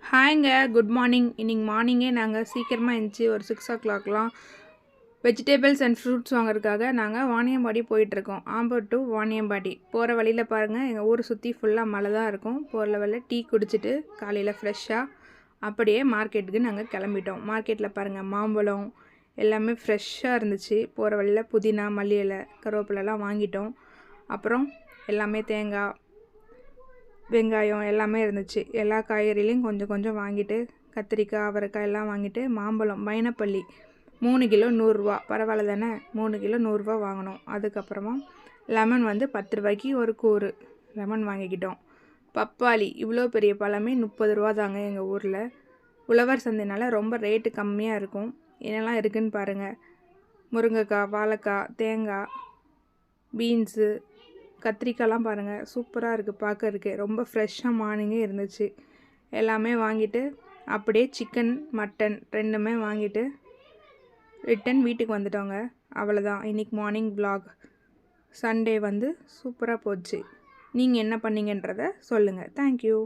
ஹாய்ங்க, good morning. இன்னைக்கு மார்னிங்கே நாங்கள் சீக்கிரமாக எழுந்துச்சி ஒரு 6 o'clockலாம் வெஜிடபிள்ஸ் அண்ட் ஃப்ரூட்ஸ் வாங்குறதுக்காக நாங்கள் வாணியம்பாடி போயிட்டுருக்கோம். ஆம்பூர் டு வாணியம்பாடி போகிற வழியில் பாருங்கள், எங்கள் ஊரை சுற்றி ஃபுல்லாக மழை தான் இருக்கும். போகிற வழியில் டீ குடிச்சிட்டு காலையில் ஃப்ரெஷ்ஷாக அப்படியே மார்க்கெட்டுக்கு நாங்கள் கிளம்பிட்டோம். மார்க்கெட்டில் பாருங்கள், மாம்பழம் எல்லாமே ஃப்ரெஷ்ஷாக இருந்துச்சு. போகிற வழியில் புதினா, மல்லி இலை, கருவேப்பிலெலாம் வாங்கிட்டோம். அப்புறம் எல்லாமே தேங்காய், வெங்காயம் எல்லாமே இருந்துச்சு. எல்லா காய்கறிலையும் கொஞ்சம் கொஞ்சம் வாங்கிட்டு, கத்திரிக்காய், அவரைக்காய் எல்லாம் வாங்கிட்டு, மாம்பழம் பைனப்பள்ளி 3 கிலோ 100 பரவாயில்ல தானே, 3 கிலோ 100 வாங்கினோம். அதுக்கப்புறமா லெமன் வந்து 10 ரூபாய்க்கு ஒரு கூறு லெமன் வாங்கிக்கிட்டோம். பப்பாளி இவ்வளோ பெரிய பழமே 30 தாங்க எங்கள் ஊரில். உழவர் சந்தைனால ரொம்ப ரேட்டு கம்மியாக இருக்கும். என்னெல்லாம் இருக்குதுன்னு பாருங்கள். முருங்கைக்காய், வாழைக்காய், தேங்காய், பீன்ஸு, கத்திரிக்காய்லாம் பாருங்கள், சூப்பராக இருக்குது பார்க்கறதுக்கு. ரொம்ப ஃப்ரெஷ்ஷாக மார்னிங்கே இருந்துச்சு. எல்லாமே வாங்கிட்டு அப்படியே சிக்கன், மட்டன் ரெண்டுமே வாங்கிட்டு ரிட்டன் வீட்டுக்கு வந்துட்டோங்க. அவ்வளோதான் இன்றைக்கி மார்னிங் வ்ளாக். சண்டே வந்து சூப்பராக போச்சு. நீங்கள் என்ன பண்ணீங்கன்றதை சொல்லுங்கள். தேங்க்யூ.